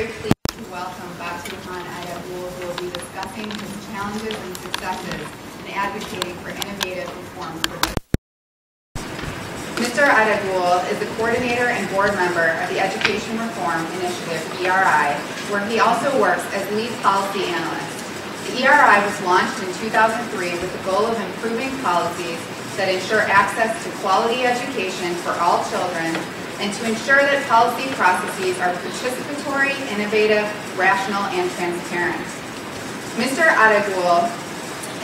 very pleased to welcome Batuhan Aydagül, who will be discussing his challenges and successes in advocating for innovative reforms for women. Mr. Aydagül is the coordinator and board member of the Education Reform Initiative, ERI, where he also works as lead policy analyst. The ERI was launched in 2003 with the goal of improving policies that ensure access to quality education for all children and to ensure that policy processes are participatory, innovative, rational, and transparent. Mr. Aydagül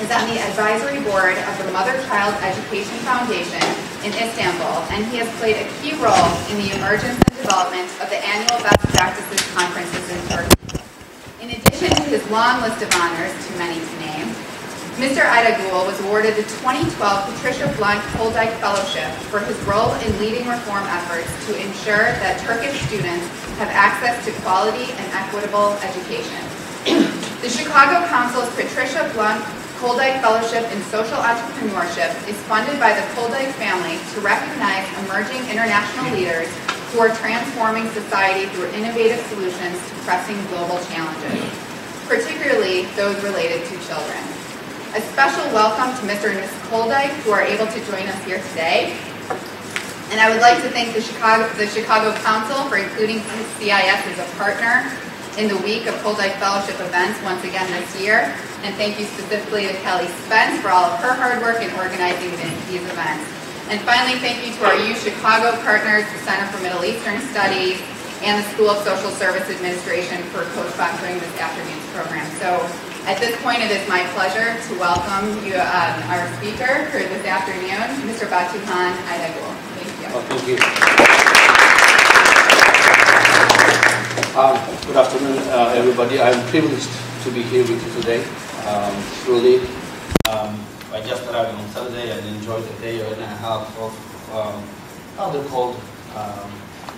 is on the advisory board of the Mother-Child Education Foundation in Istanbul, and he has played a key role in the emergence and development of the annual best practices conferences in Turkey. In addition to his long list of honors, too many to name, Mr. Aydagül was awarded the 2012 Patricia Blunt Koldyke Fellowship for his role in leading reform efforts to ensure that Turkish students have access to quality and equitable education. The Chicago Council's Patricia Blunt Koldyke Fellowship in Social Entrepreneurship is funded by the Koldyke family to recognize emerging international leaders who are transforming society through innovative solutions to pressing global challenges, particularly those related to children. A special welcome to Mr. and Ms. Koldyke, who are able to join us here today. And I would like to thank the Chicago Council for including CIS as a partner in the week of Koldyke Fellowship events once again this year. And thank you specifically to Kelly Spence for all of her hard work in organizing these events. And finally, thank you to our U Chicago partners, the Center for Middle Eastern Studies, and the School of Social Service Administration for co-sponsoring this afternoon's program. So at this point, it is my pleasure to welcome you, our speaker for this afternoon, Mr. Batuhan Aydagül. Thank you. Oh, thank you. Good afternoon, everybody. I'm privileged to be here with you today. Truly, I just arrived on Saturday and enjoyed a day and a half of how they're called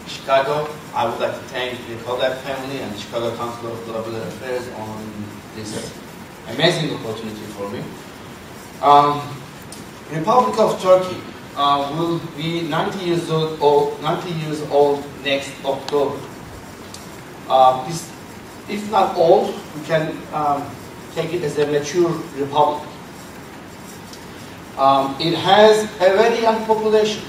Chicago. I would like to thank the Koldyke family and the Chicago Council of Global Affairs on this amazing opportunity for me. Republic of Turkey will be 90 years old next October. If not old, we can take it as a mature republic. It has a very young population.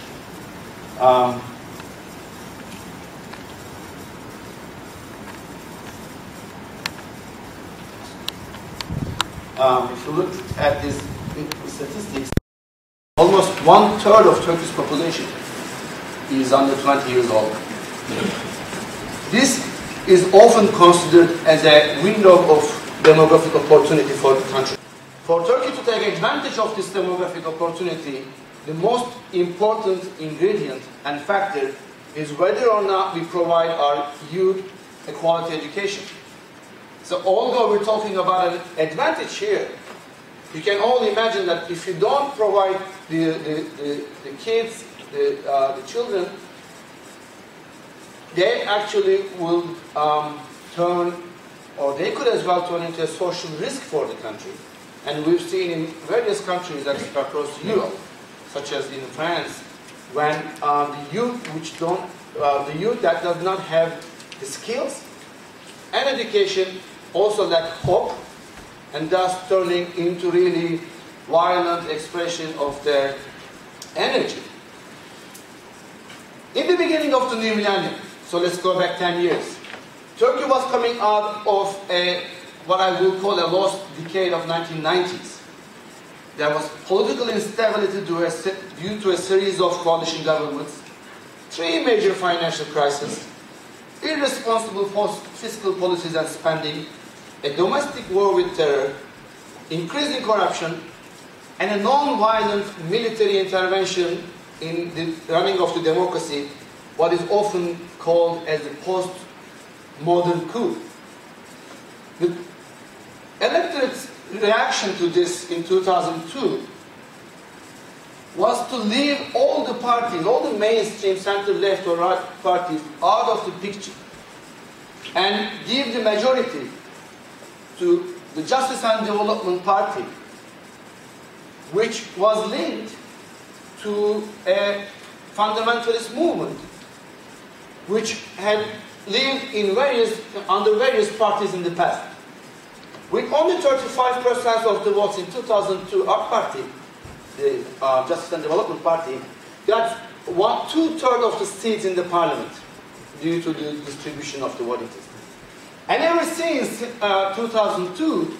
If you look at these statistics, almost 1/3 of Turkish population is under 20 years old. This is often considered as a window of demographic opportunity for the country. For Turkey to take advantage of this demographic opportunity, the most important ingredient and factor is whether or not we provide our youth a quality education. So although we're talking about an advantage here, you can all imagine that if you don't provide the kids, the children, they actually will turn, or they could as well turn into a social risk for the country. And we've seen in various countries across Europe, such as in France, when the youth that does not have the skills and education also lack hope, and thus turning into really violent expression of their energy. In the beginning of the new millennium, so let's go back 10 years, Turkey was coming out of what I will call a lost decade of 1990s. There was political instability due to a series of coalition governments, 3 major financial crises, irresponsible fiscal policies and spending, a domestic war with terror, increasing corruption, and a non-violent military intervention in the running of the democracy, what is often called as the post-modern coup. The electorate's reaction to this in 2002 was to leave all the parties, all the mainstream center-left or right parties out of the picture and give the majority to the Justice and Development Party, which was linked to a fundamentalist movement, which had lived in under various parties in the past. With only 35% of the votes in 2002, our party, the Justice and Development Party, got 2/3 of the seats in the parliament due to the distribution of the voting system. And ever since 2002,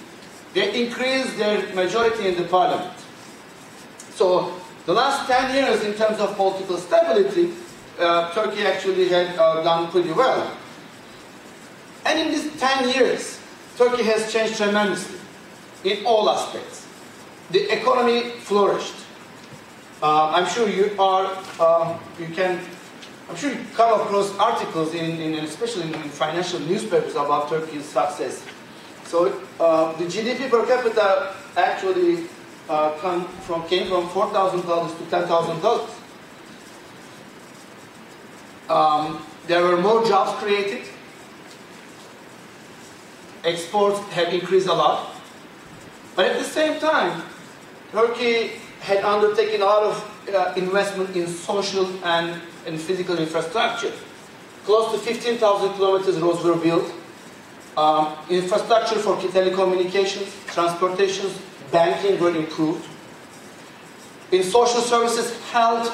they increased their majority in the parliament. So the last 10 years in terms of political stability, Turkey actually had done pretty well. And in these 10 years, Turkey has changed tremendously in all aspects. The economy flourished. I'm sure you come across articles especially in financial newspapers about Turkey's success. So the GDP per capita actually came from $4,000 to $10,000. There were more jobs created. Exports have increased a lot. But at the same time, Turkey had undertaken a lot of investment in social and physical infrastructure. Close to 15,000 kilometers roads were built. Infrastructure for telecommunications, transportation, banking were improved. In social services, health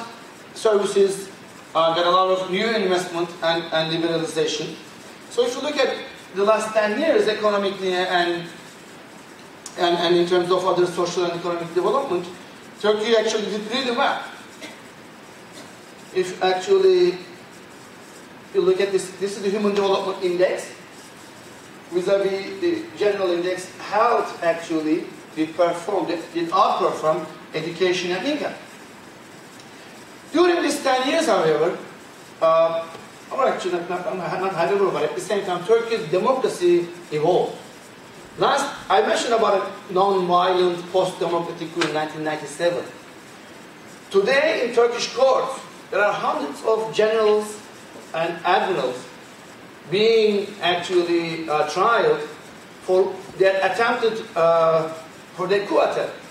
services got a lot of new investment and liberalization. So if you look at the last 10 years economically and in terms of other social and economic development, Turkey actually did really well. If actually you look at this is the Human Development Index, vis-a-vis the general index, health actually did outperform education and income. During these 10 years, however, or actually not however, but at the same time, Turkey's democracy evolved. Last, I mentioned about a non-violent post-democratic coup in 1997. Today, in Turkish courts, there are hundreds of generals and admirals being actually tried for their coup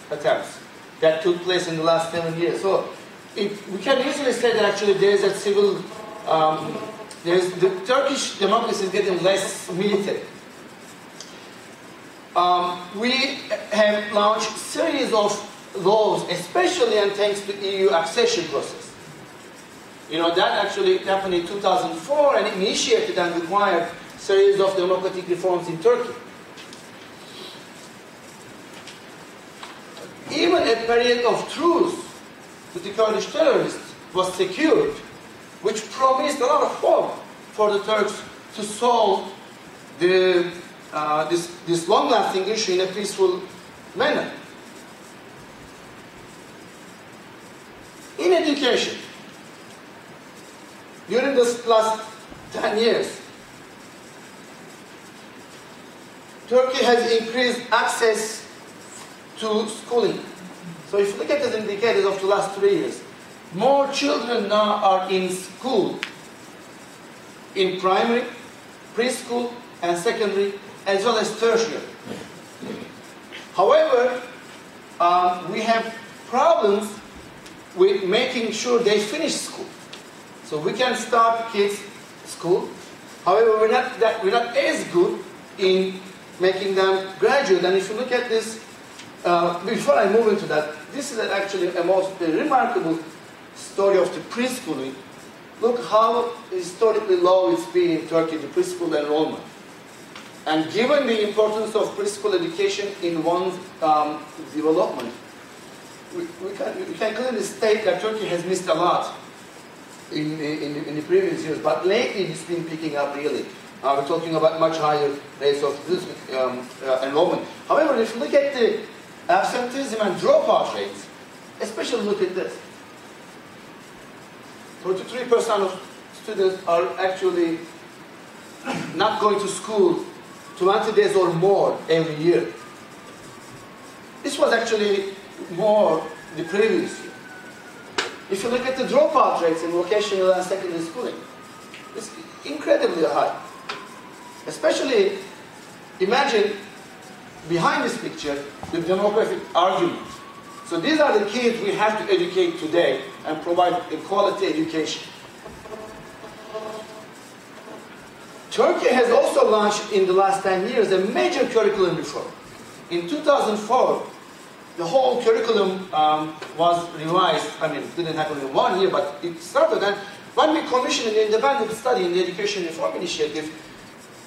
attempts that took place in the last 7 years. So we can easily say that actually there is a civil, the Turkish democracy is getting less military. We have launched a series of laws, especially and thanks to EU accession process. You know, that actually happened in 2004 and initiated and required a series of democratic reforms in Turkey. Even a period of truce with the Kurdish terrorists was secured, which promised a lot of hope for the Turks to solve this long-lasting issue in a peaceful manner. In education, during this last 10 years, Turkey has increased access to schooling. So if you look at the indicators of the last 3 years, more children now are in school, in primary, preschool, and secondary, as well as tertiary. However, we have problems with making sure they finish school. So we can start kids school. However, we're not as good in making them graduate. And if you look at this, before I move into that, this is actually a most remarkable story of the preschooling. Look how historically low it's been in Turkey, the preschool enrollment. And given the importance of preschool education in one's development, we can clearly state that Turkey has missed a lot in the previous years, but lately it's been picking up really. We're talking about much higher rates of enrollment. However, if you look at the absenteeism and dropout rates, especially look at this. 33% of students are actually not going to school 20 days or more every year. This was actually more the previous year. If you look at the dropout rates in vocational and secondary schooling, it's incredibly high. Especially, imagine behind this picture the demographic argument. So these are the kids we have to educate today and provide a quality education. Turkey has also launched in the last 10 years a major curriculum reform. In 2004, the whole curriculum was revised. I mean, it didn't happen in 1 year, but it started. And when we commissioned an independent study in the Education Reform Initiative,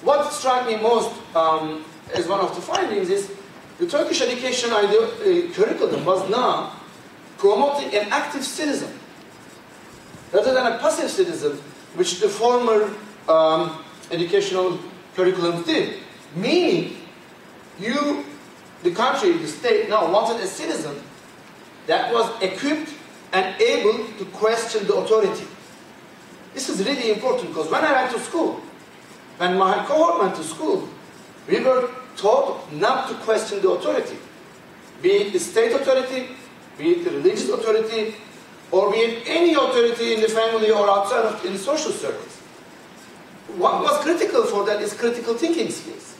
what struck me most as one of the findings is the Turkish education curriculum was now promoting an active citizen rather than a passive citizen, which the former educational curriculums did. Meaning, the country, the state now wanted a citizen that was equipped and able to question the authority. This is really important because when I went to school, when my cohort went to school, we were taught not to question the authority, be it the state authority, be it the religious authority, or be it any authority in the family or outside of in the social circles. What was critical for that is critical thinking skills.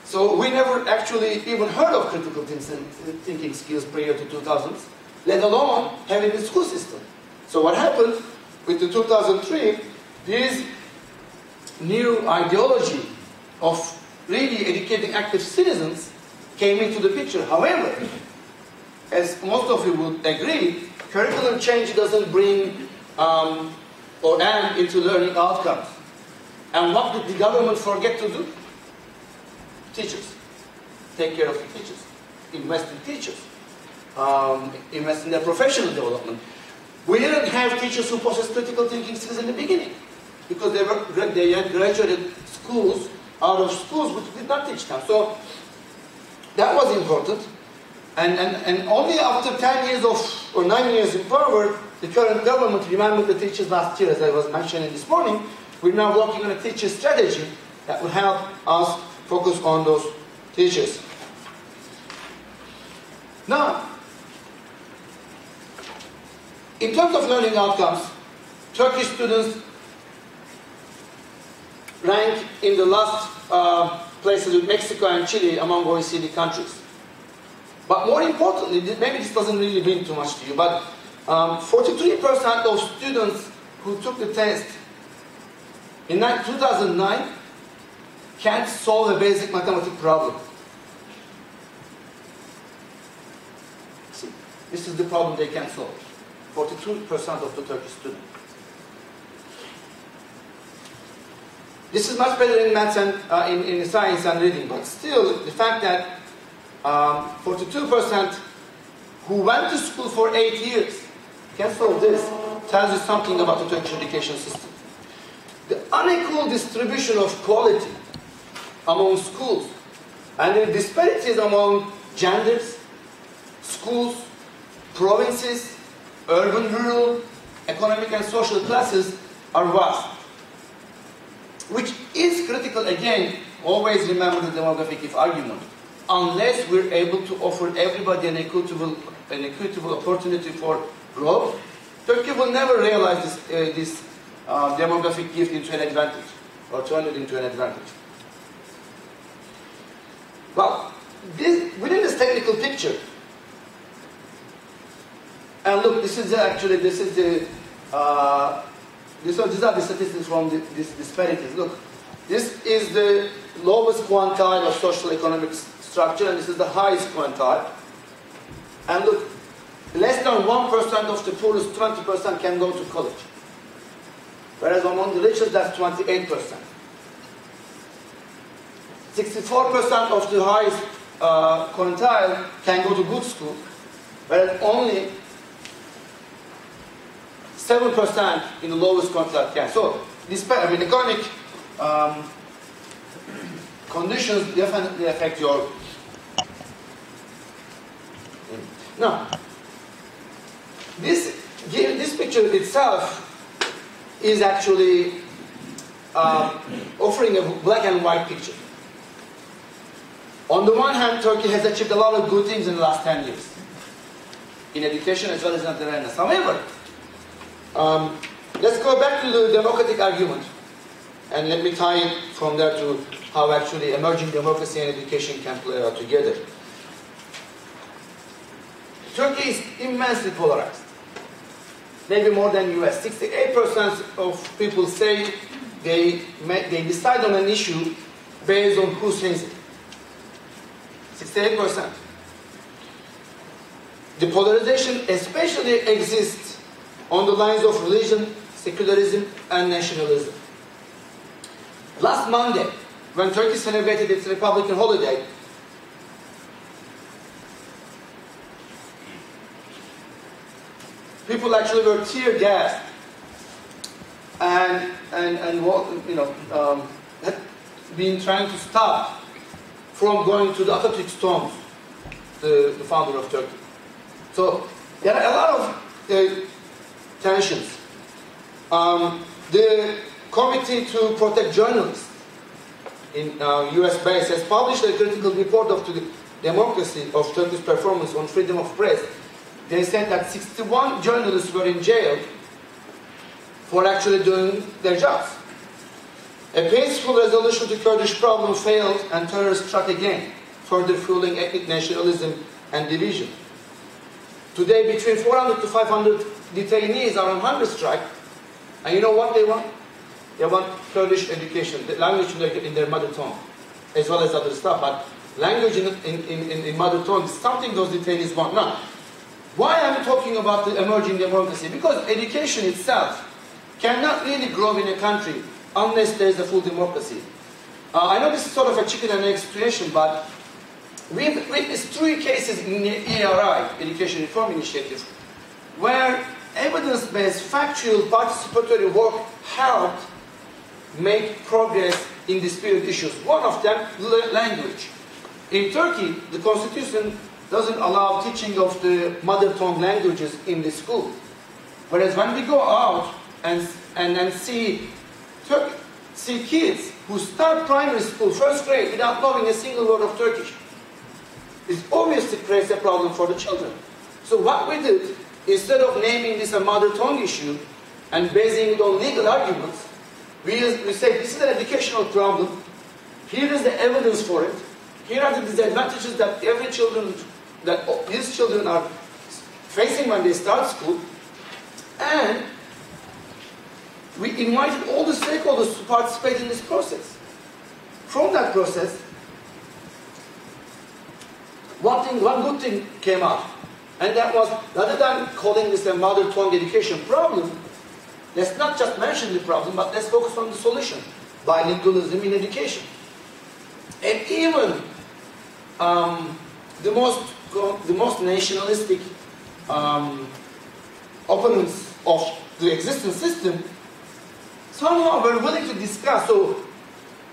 So we never actually even heard of critical thinking skills prior to 2000s, let alone having a school system. So what happened with the 2003, this new ideology of really educating active citizens came into the picture. However, as most of you would agree, curriculum change doesn't bring or add into learning outcomes. And what did the government forget to do? Teachers. Take care of the teachers. Invest in teachers. Invest in their professional development. We didn't have teachers who possessed critical thinking skills in the beginning because they had graduated schools out of schools which did not teach them. So that was important. And only after 10 years or 9 years in power, the current government remembered the teachers last year, as I was mentioning this morning. We're now working on a teacher strategy that will help us focus on those teachers. Now, in terms of learning outcomes, Turkish students rank in the last places with Mexico and Chile among OECD countries. But more importantly, maybe this doesn't really mean too much to you, but 43% of students who took the test in 2009 can't solve a basic mathematical problem. See, this is the problem they can't solve. 42% of the Turkish students. This is much better in maths and in science and reading, but still, the fact that 42% who went to school for 8 years can't solve this tells you something about the Turkish education system. The unequal distribution of quality among schools and the disparities among genders, schools, provinces, urban, rural, economic and social classes are vast. Which is critical, again, always remember the demographic if argument. Unless we're able to offer everybody an equitable opportunity for growth, Turkey will never realize this demographic gift into an advantage, or turn it into an advantage. Well, within this technical picture, and look, these are the statistics from these disparities. Look, this is the lowest quantile of social economic structure, and this is the highest quantile. And look, less than 1% of the poorest 20% can go to college. Whereas among the richest, that's 28%. 64% of the highest quintile can go to good school, whereas only 7% in the lowest quintile can. So, economic conditions definitely affect your. Now, this picture itself is actually offering a black and white picture. On the one hand, Turkey has achieved a lot of good things in the last 10 years, in education as well as in other areas. However, let's go back to the democratic argument, and let me tie it from there to how actually emerging democracy and education can play out together. Turkey is immensely polarized, maybe more than US. 68% of people say they decide on an issue based on who says it. 68%. The polarization especially exists on the lines of religion, secularism, and nationalism. Last Monday, when Turkey celebrated its Republican holiday, people actually were tear gassed and had been trying to stop from going to the Atatürk tombs, the founder of Turkey. So there are a lot of tensions. The Committee to Protect Journalists in US base has published a critical report of the democracy of Turkey's performance on freedom of press. They said that 61 journalists were in jail for actually doing their jobs. A peaceful resolution to Kurdish problem failed and terrorists struck again, further fueling ethnic nationalism and division. Today, between 400 to 500 detainees are on hunger strike, and you know what they want? They want Kurdish education, the language in their mother tongue, as well as other stuff. But language in mother tongue is something those detainees want. Now, why am I talking about the emerging democracy? Because education itself cannot really grow in a country unless there is a full democracy. I know this is sort of a chicken and egg situation, but we've witnessed 3 cases in the ERI, Education Reform Initiative, where evidence-based, factual, participatory work helped make progress in disputed issues. One of them, language. In Turkey, the constitution doesn't allow teaching of the mother tongue languages in the school. Whereas when we go out and see kids who start primary school, first grade, without knowing a single word of Turkish, it obviously creates a problem for the children. So what we did, instead of naming this a mother tongue issue and basing it on legal arguments, we said this is an educational problem. Here is the evidence for it. Here are the disadvantages that these children are facing when they start school. And we invited all the stakeholders to participate in this process. From that process, one good thing came out. And that was, rather than calling this a mother tongue education problem, let's not just mention the problem, but let's focus on the solution. Bilingualism in education. And even the most nationalistic opponents of the existing system somehow were willing to discuss. So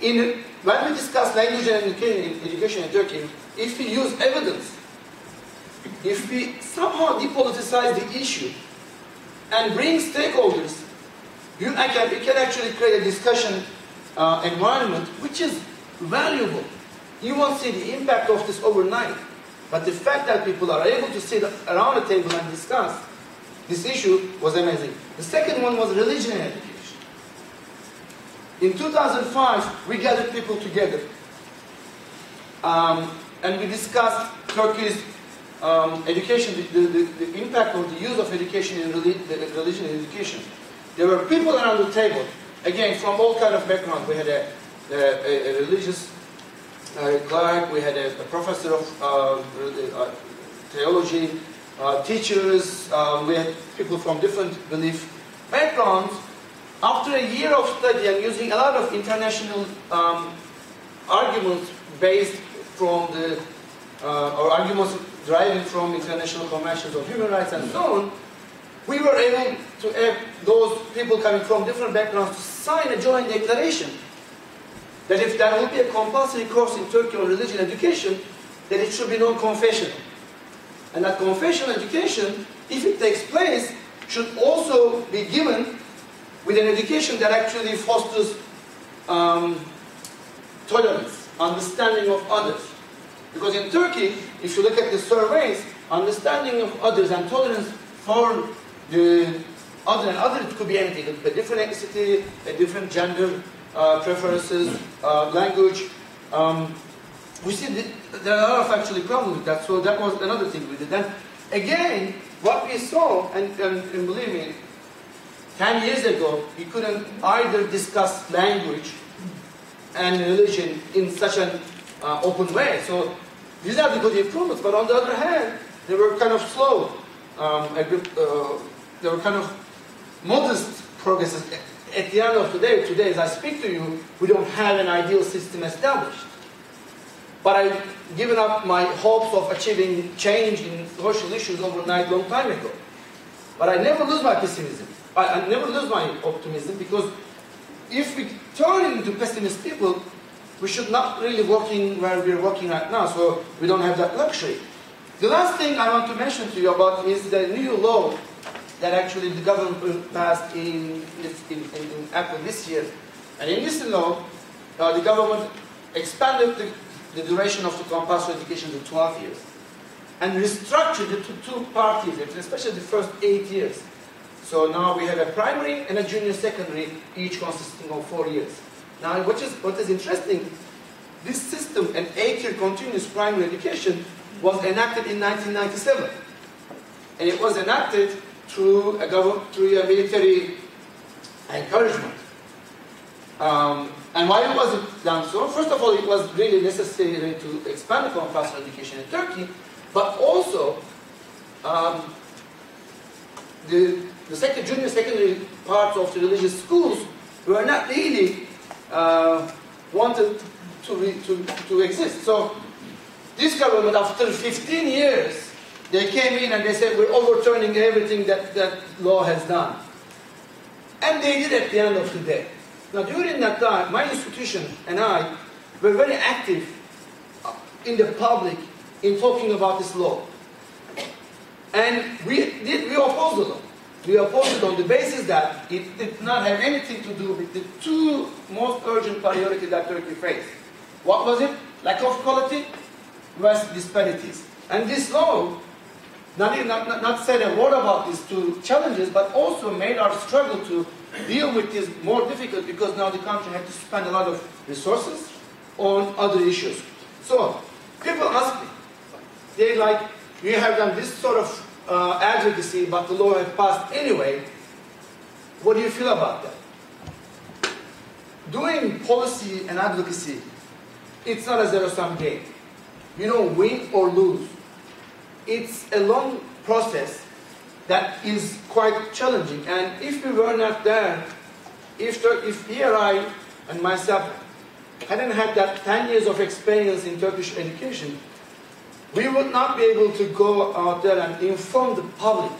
when we discuss language and education in Turkey, if we use evidence, if we somehow depoliticize the issue and bring stakeholders, we can actually create a discussion environment which is valuable. You won't see the impact of this overnight, but the fact that people are able to sit around a table and discuss this issue was amazing. The second one was religion and education. In 2005, we gathered people together and we discussed Turkey's education, the impact of the use of education in religion and education. There were people around the table, again, from all kind of backgrounds. We had a religious clerk, we had a professor of theology, teachers, we had people from different belief backgrounds. After a year of study and using a lot of international arguments based from or arguments deriving from international conventions of human rights and so on, we were able to have those people coming from different backgrounds to sign a joint declaration that if there will be a compulsory course in Turkey on religion education, that it should be non-confessional. And that confessional education, if it takes place, should also be given with an education that actually fosters tolerance, understanding of others. Because in Turkey, if you look at the surveys, understanding of others and tolerance for the other, and other it could be anything, a different ethnicity, a different gender preferences, language. We see that there are a lot of actually problems with that, so that was another thing we did. And again, what we saw, and believe me, 10 years ago, we couldn't either discuss language and religion in such an open way. So these are the good improvements, but on the other hand, they were kind of slow. They were kind of modest progresses. At the end of today, as I speak to you, we don't have an ideal system established. But I've given up my hopes of achieving change in social issues overnight long time ago. But I never lose my pessimism. I never lose my optimism, because if we turn into pessimist people, we should not really working where we're working right now, so we don't have that luxury. The last thing I want to mention to you about is the new law that actually the government passed in April this year. And in this law, the government expanded the duration of the compulsory education to 12 years and restructured it to 2 parties, especially the first 8 years. So now we have a primary and a junior secondary, each consisting of 4 years. Now what is interesting, this system, an 8-year continuous primary education, was enacted in 1997. And it was enacted through a military encouragement. And why was it done so? First of all, it was really necessary to expand the compulsory education in Turkey, but also the junior secondary parts of the religious schools were not really wanted to exist. So this government, after 15 years, they came in and they said, we're overturning everything that law has done. And they did at the end of the day. Now, during that time, my institution and I were very active in the public in talking about this law. And we opposed the law. We opposed it on the basis that it did not have anything to do with the 2 most urgent priorities that Turkey faced. What was it? Lack of quality versus disparities. And this law not said a word about these 2 challenges, but also made our struggle to deal with this more difficult, because now the country had to spend a lot of resources on other issues. So people ask me, they like, you have done this sort of advocacy, but the law has passed anyway. What do you feel about that? Doing policy and advocacy, it's not a zero-sum game. You don't win or lose. It's a long process that is quite challenging. And if we were not there, if here I and myself hadn't had that 10 years of experience in Turkish education, we would not be able to go out there and inform the public,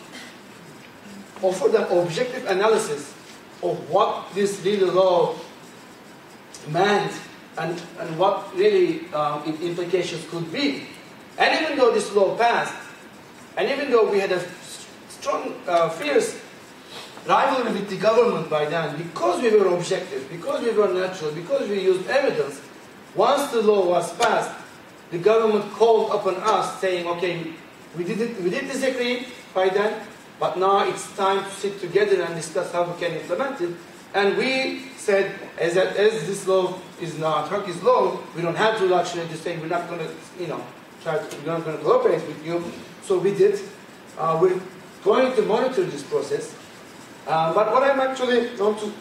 offer them objective analysis of what this really law meant and what really implications could be. And even though this law passed, and even though we had a strong, fierce rivalry with the government by then, because we were objective, because we were natural, because we used evidence, once the law was passed, the government called upon us saying, okay, we did disagree by then, but now it's time to sit together and discuss how we can implement it. And we said, as this law is now Turkey's law, we don't have the luxury to say we're not going to, we're not going to cooperate with you. So we did. We're going to monitor this process. But what I'm actually going to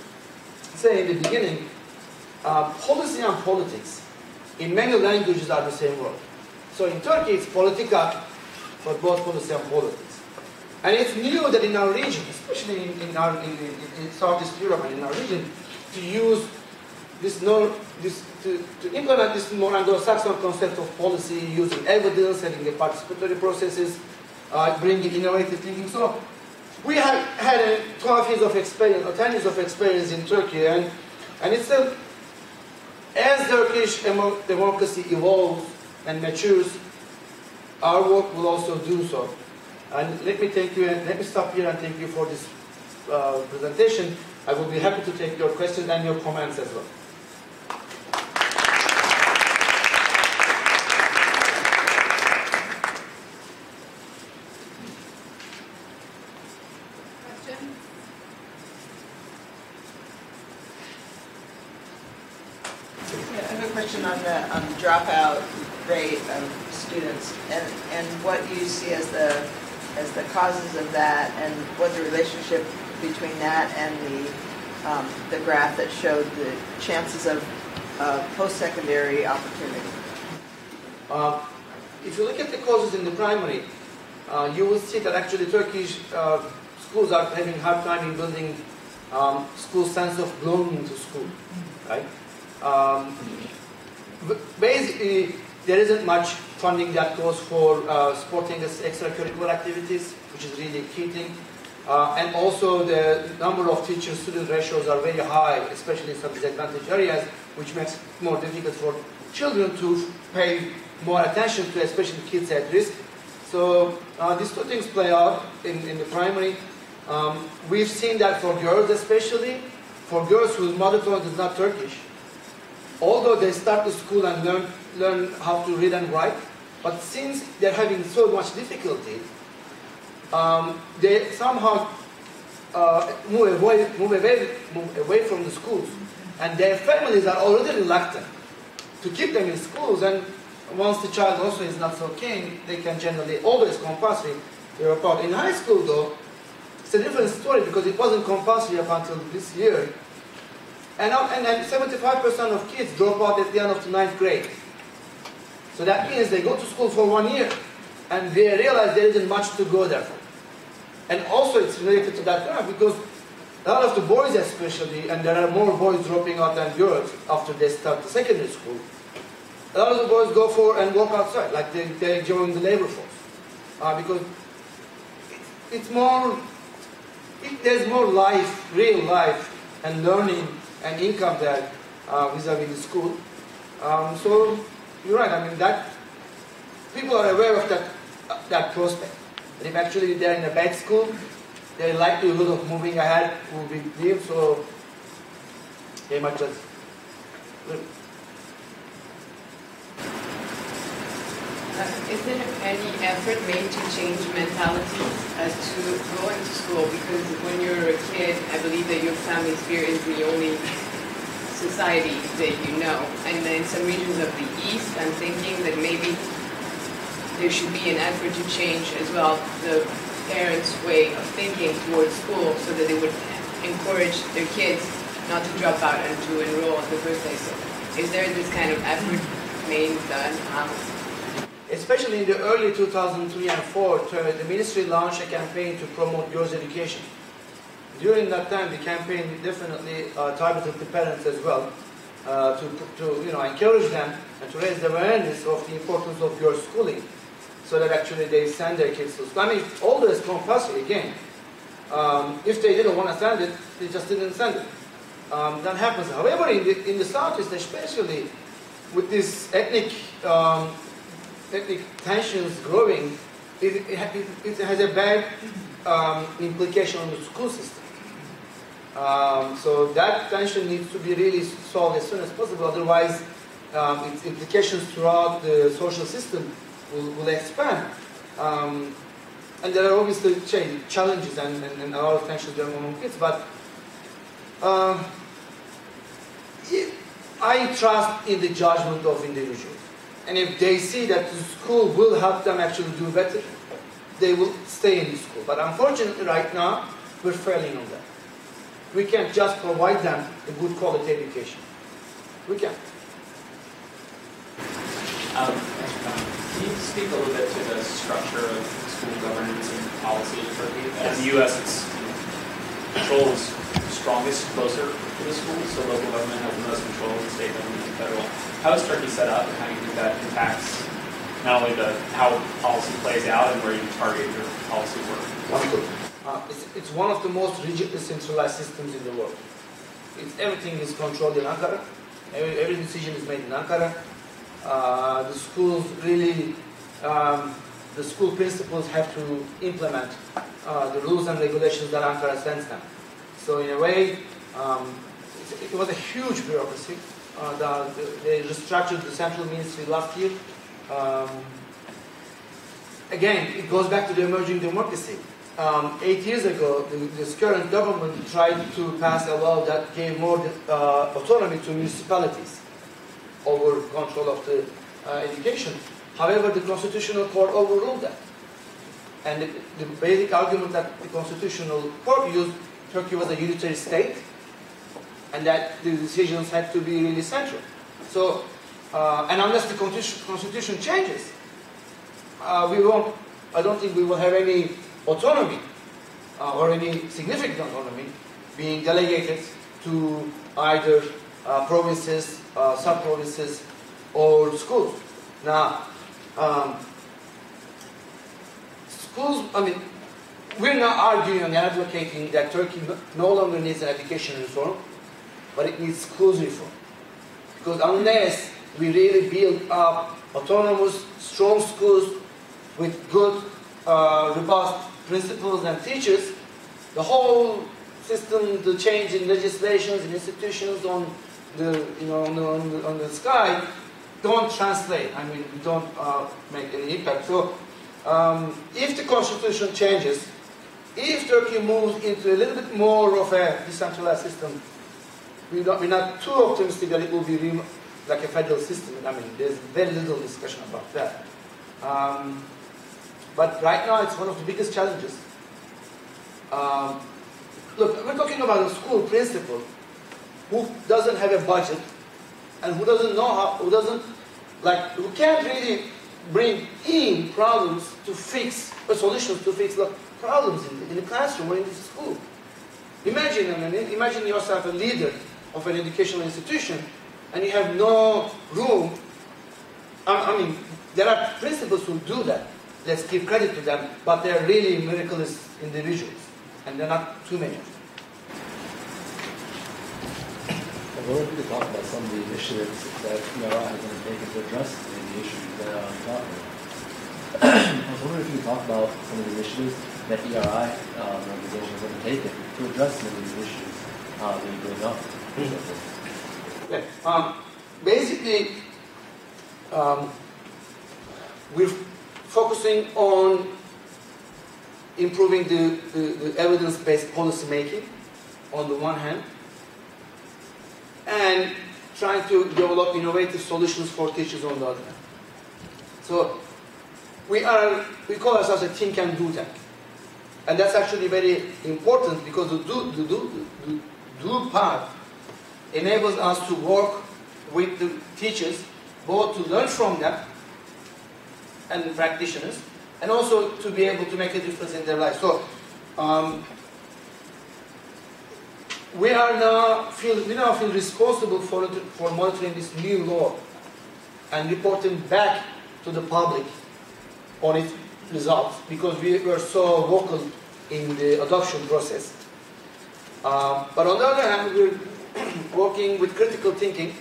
say in the beginning, policy and politics in many languages are the same word. So in Turkey it's politika for both policy and politics. And it's new that in our region, especially in Southeast Europe and in our region, to use to implement this more Anglo-Saxon concept of policy, using evidence, having the participatory processes, bringing innovative thinking. So we have had 12 years of experience, or 10 years of experience in Turkey, and it's as Turkish democracy evolves and matures, our work will also do so. And let me stop here and thank you for this presentation. I will be happy to take your questions and your comments as well. Questions? Yeah, I have a question on the dropout rate of students and what you see as the causes of that, and what the relationship between that and the graph that showed the chances of post-secondary opportunity? If you look at the causes in the primary, you will see that actually Turkish schools are having a hard time in building school sense of belonging to school, right? Basically, there isn't much funding that goes for supporting extracurricular activities, which is really a key thing. And also the number of teacher-student ratios are very high, especially in some disadvantaged areas, which makes it more difficult for children to pay more attention to, especially kids at risk. So these two things play out in the primary. We've seen that for girls especially, for girls whose mother tongue is not Turkish. Although they start the school and learn how to read and write, but since they're having so much difficulty, they somehow move away from the schools. And their families are already reluctant to keep them in schools, and once the child also is not so keen, they can generally always compulsory drop out. In high school though, it's a different story because it wasn't compulsory up until this year. And 75% of kids drop out at the end of the 9th grade. So that means they go to school for 1 year and they realize there isn't much to go there for. And also it's related to that graph because a lot of the boys especially, and there are more boys dropping out than girls after they start the secondary school, a lot of the boys go for and work outside, like they join the labor force. Because there's more life, real life, and learning and income there vis-a-vis the school. So you're right, I mean that people are aware of that prospect. But if actually they're in a bad school, their likelihood of moving ahead will be dim, so they might just live. Is there any effort made to change mentalities as to going to school? Because when you're a kid, I believe that your family sphere is the only society that you know. And then in some regions of the East, I'm thinking that maybe there should be an effort to change as well the parents' way of thinking towards school so that they would encourage their kids not to drop out and to enroll in the first place. So is there this kind of effort made, done? Especially in the early 2003 and 4, the ministry launched a campaign to promote girls' education. During that time, the campaign definitely targeted the parents as well, to encourage them and to raise the awareness of the importance of girls' schooling, so that actually they send their kids to school. I mean, although it's compulsory again, if they didn't want to send it, they just didn't send it. That happens. However, in the Southeast, especially with this ethnic tensions growing, it has a bad implication on the school system. So that tension needs to be really solved as soon as possible. Otherwise, its implications throughout the social system will expand. And there are obviously challenges and a lot of tensions among kids. But I trust in the judgment of individuals. And if they see that the school will help them actually do better, they will stay in the school. But unfortunately, right now, we're failing on that. We can't just provide them a good quality education. We can't. Can you speak a little bit to the structure of school governance and policy in Turkey? In the U.S., control is strongest closer to the schools, so local government has the most control of the state government and federal. How is Turkey set up, and how do you think that impacts not only how policy plays out and where you target your policy work? Wonderful. It's one of the most rigidly centralized systems in the world. Everything is controlled in Ankara. Every decision is made in Ankara. The schools really, the school principals have to implement the rules and regulations that Ankara sends them. So in a way, it was a huge bureaucracy. They restructured the central ministry last year. Again, it goes back to the emerging democracy. 8 years ago, this current government tried to pass a law that gave more autonomy to municipalities over control of the education. However, the Constitutional Court overruled that. And the basic argument that the Constitutional Court used Turkey was a unitary state, and that the decisions had to be really central. So, and unless the constitution changes, I don't think we will have any autonomy or any significant autonomy being delegated to either provinces, sub-provinces, or schools. Now, schools, I mean, we're not arguing and advocating that Turkey no longer needs an education reform, but it needs schools reform. Because unless we really build up autonomous, strong schools with good, robust principals and teachers, the whole system, the change in legislations and institutions on the, on the sky, don't translate. I mean, don't make any impact. So, if the constitution changes, if Turkey moves into a little bit more of a decentralized system, we're not too optimistic that it will be like a federal system. I mean, there's very little discussion about that. But right now, it's one of the biggest challenges. Look, we're talking about a school principal who doesn't have a budget and who doesn't know how, who can't really bring in problems to fix, or solutions to fix problems in the classroom or in the school. Imagine yourself a leader of an educational institution and you have no room. I mean, there are principals who do that. Let's give credit to them, but they're really miraculous individuals, and they're not too many of them. I wonder if we could talk about some of the initiatives that ERI has undertaken to address the issues that I'm talking about. I was wondering if you could talk about some of the initiatives that ERI organization has undertaken to address some of these issues that you bring up. Okay. Basically, we're focusing on improving the evidence-based policy making on the one hand, and trying to develop innovative solutions for teachers on the other hand. So we call ourselves a think and do tank. And that's actually very important because the do part enables us to work with the teachers, both to learn from them and practitioners, and also to be able to make a difference in their lives. So we now feel responsible for monitoring this new law and reporting back to the public on its results, because we were so vocal in the adoption process. But on the other hand, we're working with critical thinking.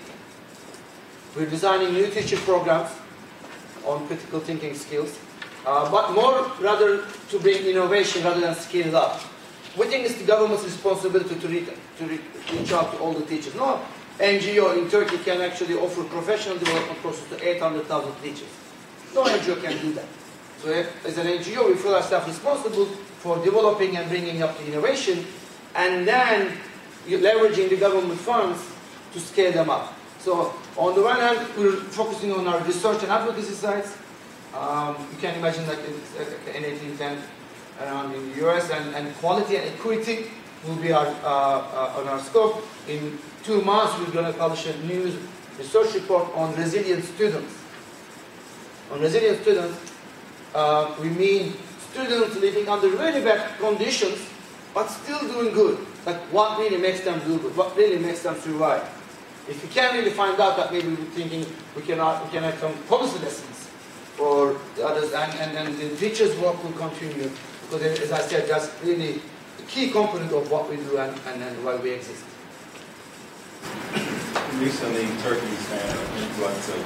We're designing new teacher programs on critical thinking skills, but more rather to bring innovation rather than scale it up. We think it's the government's responsibility to reach out to all the teachers. No NGO in Turkey can actually offer professional development courses to 800,000 teachers. No NGO can do that. So as an NGO, we feel ourselves responsible for developing and bringing up the innovation, and then leveraging the government funds to scale them up. So on the one hand, we're focusing on our research and advocacy sites. You can imagine like an 1810 around in the US, and quality and equity will be on our scope. In 2 months, we're going to publish a new research report on resilient students. On resilient students, we mean students living under really bad conditions, but still doing good. Like what really makes them do good? What really makes them survive? If we can't really find out that, maybe we're thinking we can have some policy lessons for the others, and the teachers' work will continue. Because as I said, that's really a key component of what we do and why we exist. Recently, Turkey's had an influx of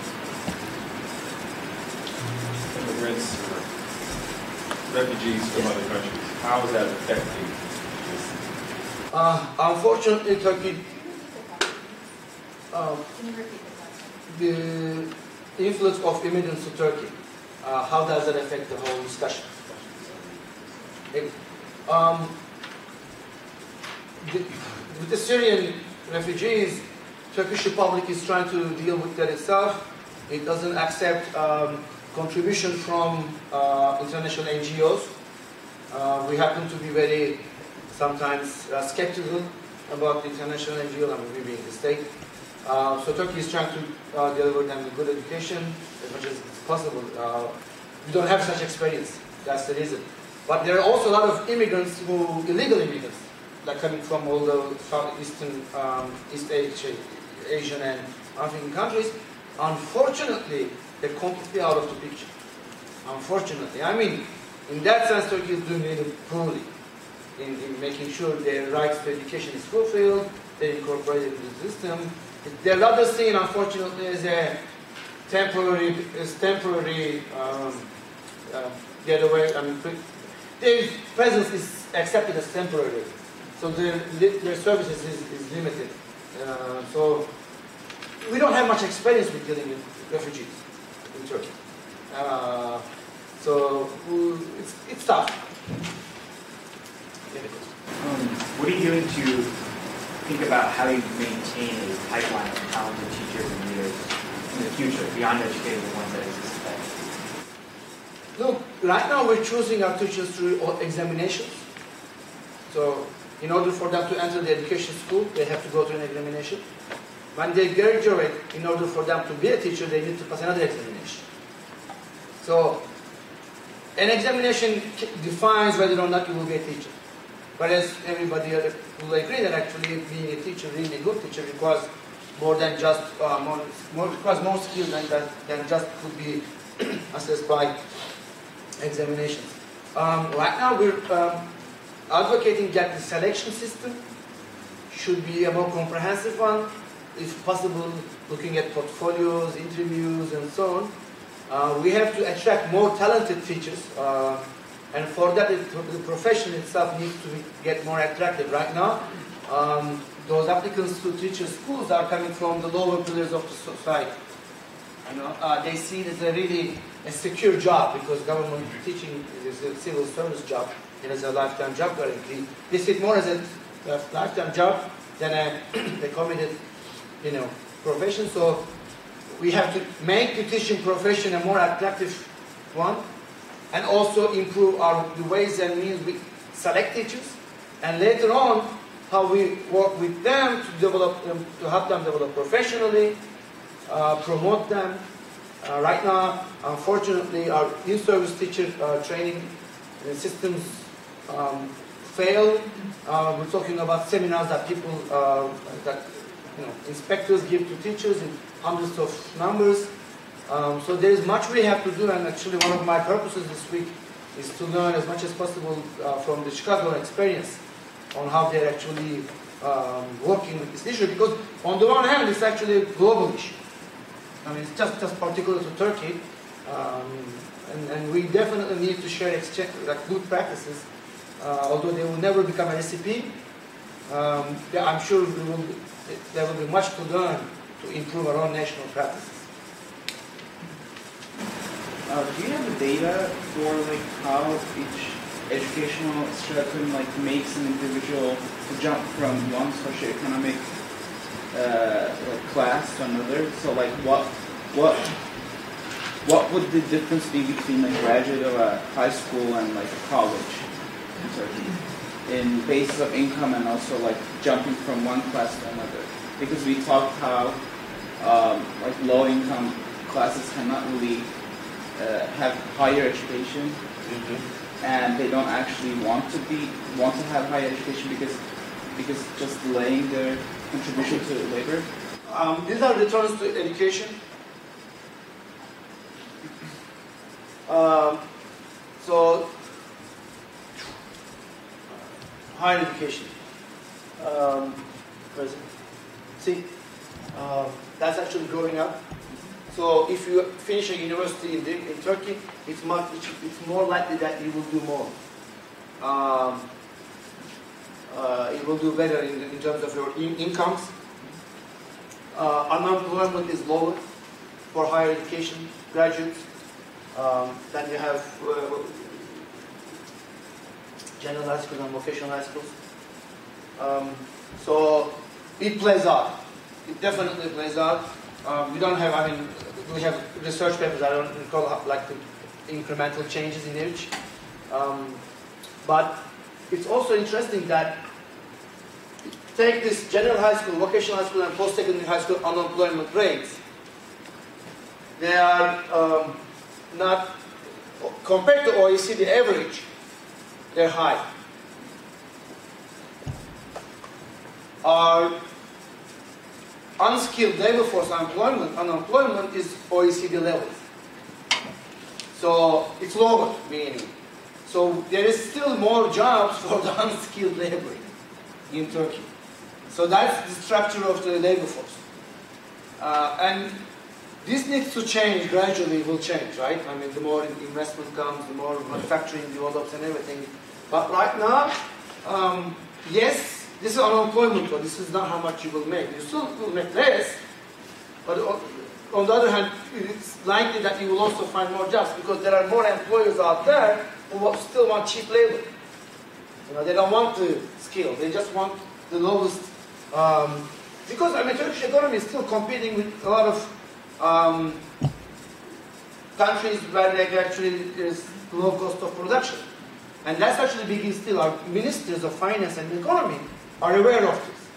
immigrants or refugees from other countries. How is that affecting this? Unfortunately, Turkey, Can you repeat the question? the influx of immigrants to Turkey, how does that affect the whole discussion? With the Syrian refugees, Turkish Republic is trying to deal with that itself. It doesn't accept contribution from international NGOs. We happen to be very sometimes skeptical about the international NGO, I mean, we being the state. So Turkey is trying to deliver them a good education as much as it's possible. We don't have such experience, that's the reason. But there are also a lot of immigrants illegal immigrants, like coming from all the Southeastern, East Asian and African countries. Unfortunately, they're completely out of the picture. Unfortunately. I mean, in that sense, Turkey is doing really poorly in making sure their rights to education is fulfilled, they're incorporated into the system. They're rather seen, unfortunately, as a temporary getaway. I mean, their presence is accepted as temporary, so their services is limited. So we don't have much experience with dealing with refugees in Turkey. So it's tough. What are you doing to think about how you maintain a pipeline of talented teachers and leaders in the future, beyond educating the ones that exist today? Look, right now we're choosing our teachers through examinations. So in order for them to enter the education school, they have to go through an examination. When they graduate, in order for them to be a teacher, they need to pass another examination. So an examination defines whether or not you will be a teacher. Whereas everybody will agree that actually being a teacher, really good teacher, requires more than just requires more skills than just could be assessed by examinations. Right now we're advocating that the selection system should be a more comprehensive one, if possible, looking at portfolios, interviews, and so on. We have to attract more talented teachers. And for that, the profession itself needs to get more attractive. Right now, those applicants to teacher schools are coming from the lower pillars of the society. You know, they see it as a secure job because government teaching is a civil service job. It is a lifetime job guarantee. They see it more as a lifetime job than a committed, profession. So we have to make the teaching profession a more attractive one. And also improve the ways and means we select teachers, and later on, how we work with them to help them develop professionally, promote them. Right now, unfortunately, our in-service teacher training systems fail. We're talking about seminars that inspectors give to teachers in hundreds of numbers. So there is much we have to do, and actually one of my purposes this week is to learn as much as possible from the Chicago experience on how they're actually working with this issue, because on the one hand it's actually a global issue. I mean, it's just particular to Turkey, and we definitely need to share good practices, although they will never become a recipe. I'm sure there will be much to learn to improve our own national practices. Do you have the data for how each educational stratum makes an individual to jump from one socioeconomic class to another? So what would the difference be between a graduate of a high school and a college in Turkey in basis of income and also jumping from one class to another? Because we talked how low income classes cannot really have higher education, and they don't actually want to have higher education because just delaying their contribution to labor. These are returns to education. So higher education. See, that's actually growing up. So if you finish a university in Turkey, it's more likely that you will do more. You will do better in terms of your incomes. Unemployment is lower for higher education graduates. Then you have general high schools and vocational high schools. So it plays out. It definitely plays out. We have research papers, I don't recall the incremental changes in each. But it's also interesting that take this general high school, vocational high school, and post-secondary high school unemployment rates. They are not, compared to OECD average, they're high. Our unskilled labor force unemployment is OECD levels. So it's lower, meaning. So there is still more jobs for the unskilled labor in Turkey. So that's the structure of the labor force. And this needs to change, gradually will change, right? I mean, the more investment comes, the more manufacturing develops and everything. But right now, yes, this is unemployment, but this is not how much you will make. You still will make less, but on the other hand, it's likely that you will also find more jobs because there are more employers out there who still want cheap labor. You know, they don't want the skill, they just want the lowest. Because I mean, Turkish economy is still competing with a lot of countries where there is low cost of production. And that's actually big still. Our ministers of finance and economy are aware of this.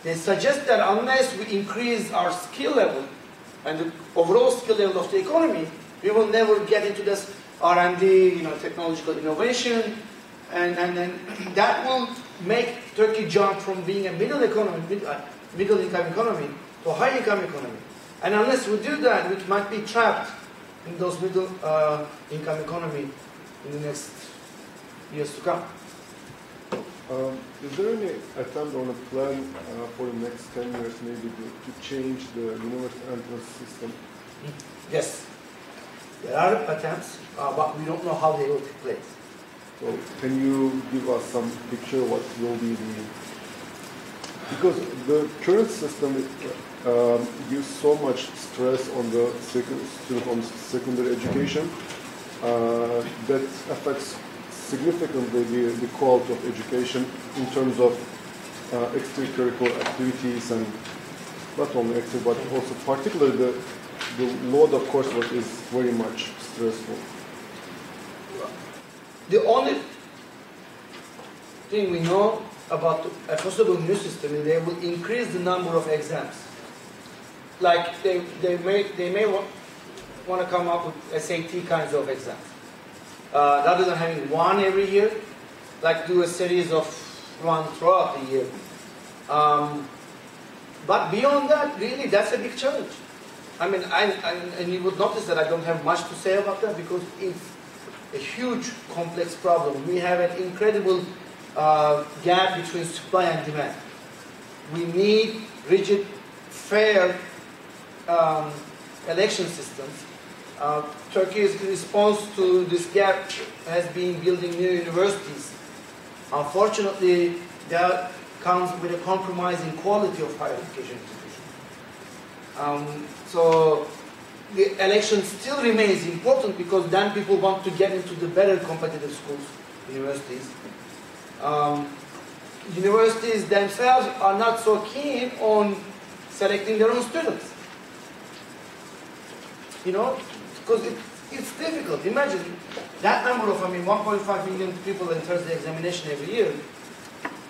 They suggest that unless we increase our skill level and the overall skill level of the economy, we will never get into this R&D, technological innovation, and then that will make Turkey jump from being a middle income economy to a high income economy. And unless we do that, we might be trapped in those middle income economy in the next years to come. Is there any attempt on a plan for the next 10 years maybe to change the university entrance system? Yes. There are attempts, but we don't know how they will take place. So can you give us some picture what will be because the current system gives so much stress on the student on secondary education that affects significantly the quality of education in terms of extracurricular activities, and not only extra, but also particularly the load of coursework is very much stressful. The only thing we know about a possible new system is they will increase the number of exams. Like they may want to come up with SAT kinds of exams. Rather than having one every year, like do a series of one throughout the year. But beyond that, really, that's a big challenge. I mean, and you would notice that I don't have much to say about that because it's a huge, complex problem. We have an incredible gap between supply and demand. We need rigid, fair election systems. Turkey's response to this gap has been building new universities. Unfortunately, that comes with a compromise in quality of higher education institutions. So the election still remains important because then people want to get into the better competitive schools, universities. Universities themselves are not so keen on selecting their own students. Because it's difficult. Imagine that number of, 1.5 million people enter the examination every year,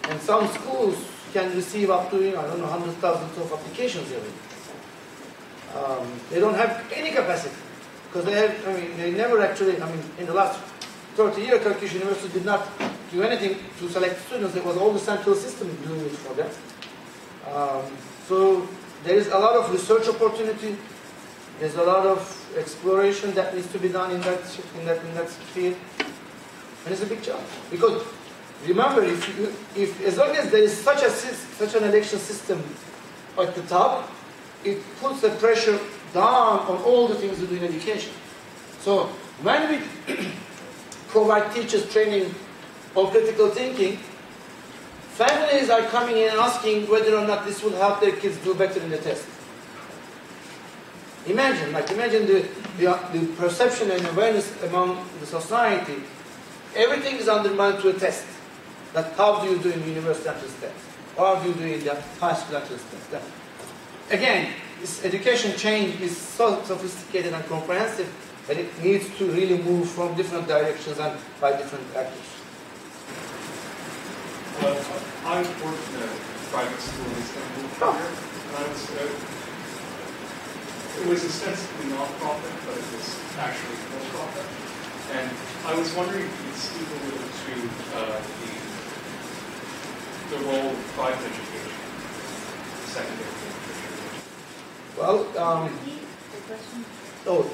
and some schools can receive up to, hundreds of thousands of applications every year. They don't have any capacity because they never actually, in the last 30 years, Turkish universities did not do anything to select students. It was all the central system doing it for them. So there is a lot of research opportunity. There's a lot of exploration that needs to be done in that field, and it's a big challenge. Because remember, if as long as there is such an election system at the top, it puts the pressure down on all the things we do in education. So when we provide teachers training on critical thinking, families are coming in and asking whether or not this will help their kids do better in the test. Imagine the perception and awareness among the society. Everything is undermined to a test. That how do you do in the university entrance test? How do you do in the high school entrance test? Again, this education change is so sophisticated and comprehensive that it needs to really move from different directions and by different actors. I worked in a private school in Istanbul for a year, and I was, it was ostensibly non-profit, but it was actually for-profit. And I was wondering if you could speak a little to the role of private education, secondary education. Well,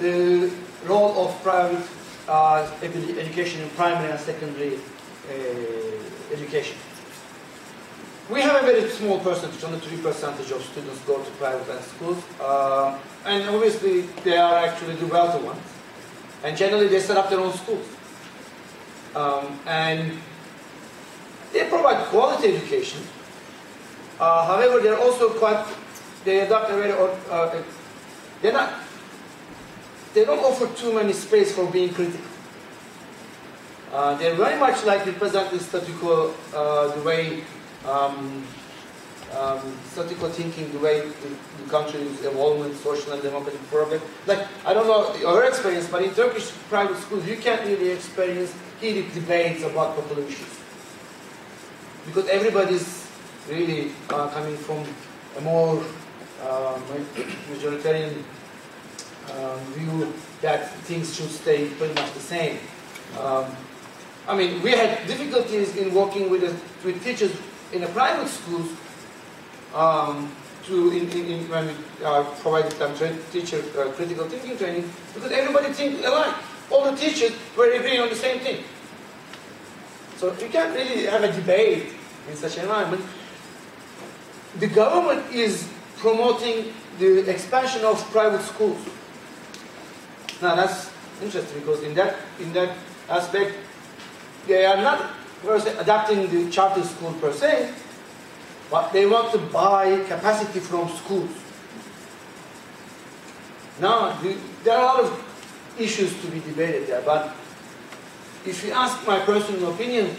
the role of private education in primary and secondary education. We have a very small percentage, only 3% of students go to private schools, and obviously they are actually the wealthy ones, and generally they set up their own schools, and they provide quality education. However, they're also they adopt a very they don't offer too many space for being critical. They're very much like represent the statu quo, the way statu quo thinking, the way the country is evolving, social and democratic progress. Like, I don't know your experience, but in Turkish private schools, you can't really experience heated debates about popular issues. Because everybody's really coming from a more majoritarian view that things should stay pretty much the same. I mean, we had difficulties in working with teachers in the private schools when we provided them teacher critical thinking training, because everybody thinks alike. All the teachers were agreeing on the same thing. So you can't really have a debate in such an environment. The government is promoting the expansion of private schools. Now that's interesting, because in that aspect, they are not adapting the charter school per se, but they want to buy capacity from schools. Now, there are a lot of issues to be debated there, but if you ask my personal opinion,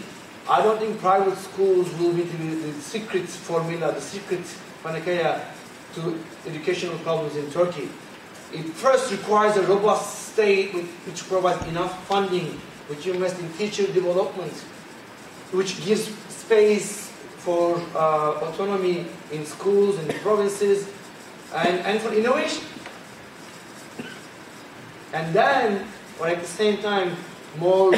I don't think private schools will be the secret formula, the secret panacea to educational problems in Turkey. It first requires a robust state which provides enough funding, which invests in teacher development, which gives space for autonomy in schools and provinces, and for innovation. And then, or at the same time, more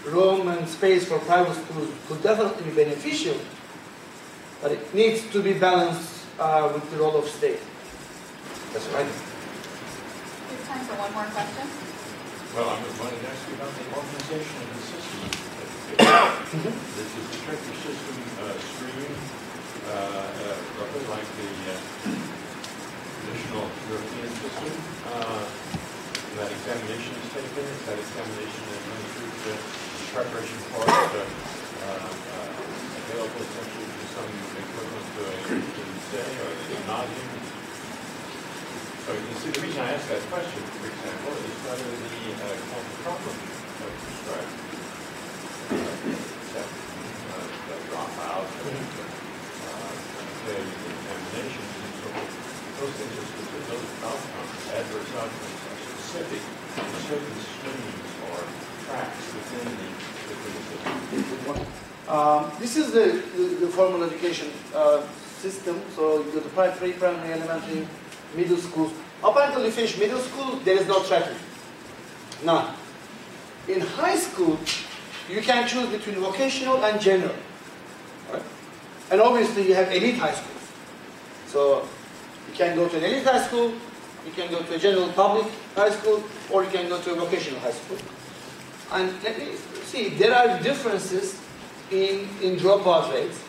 room and space for private schools could definitely be beneficial, but it needs to be balanced with the role of state. That's right. There's time for one more question. Well, I wanted to ask you about the organization of the system. This is the Turkish system streaming, roughly like the traditional European system. That examination is taken. Is that examination that runs through the preparation part available essentially to some equivalent to a say or a gymnasium? So you see, the reason I ask that question, for example, is whether the problem of prescribed dropout, failure of examinations, and so forth, those things are specific. Those outcomes, adverse outcomes, are specific to certain streams or tracks within the system. This is the formal education system. So you go to pre-primary, elementary, middle schools. Up until you finish middle school, there is no tracking. None. In high school, you can choose between vocational and general. Right? And obviously you have elite high schools. So you can go to an elite high school, you can go to a general public high school, or you can go to a vocational high school. And let me see, there are differences in dropout rates.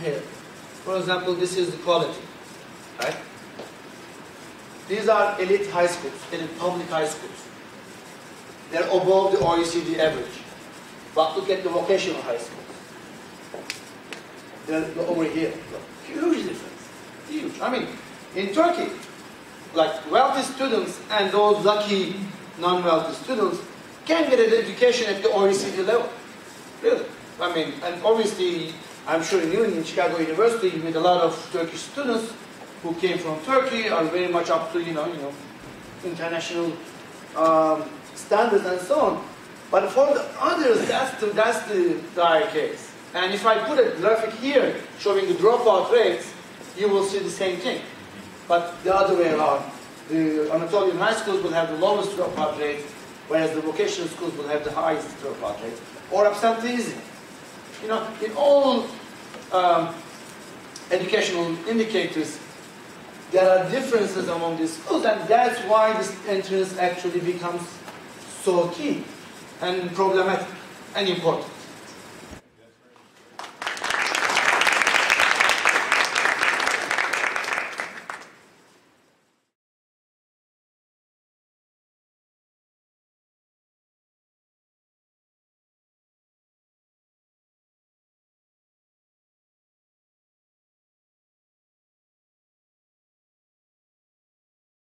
Here, for example, this is the quality, right? These are elite high schools, elite public high schools. They're above the OECD average. But look at the vocational high schools. They're over here. Huge difference. Huge. I mean, in Turkey, like wealthy students and those lucky non-wealthy students can get an education at the OECD level. Really. I mean, and obviously, I'm sure in Chicago University, you meet a lot of Turkish students who came from Turkey, are very much up to, international standards and so on. But for the others, that's the dire case. And if I put a graphic here showing the dropout rates, you will see the same thing. But the other way around, the Anatolian high schools will have the lowest dropout rate, whereas the vocational schools will have the highest dropout rate. Or absenteeism. You know, in all educational indicators, there are differences among these schools, and that's why this entrance actually becomes so key and problematic and important.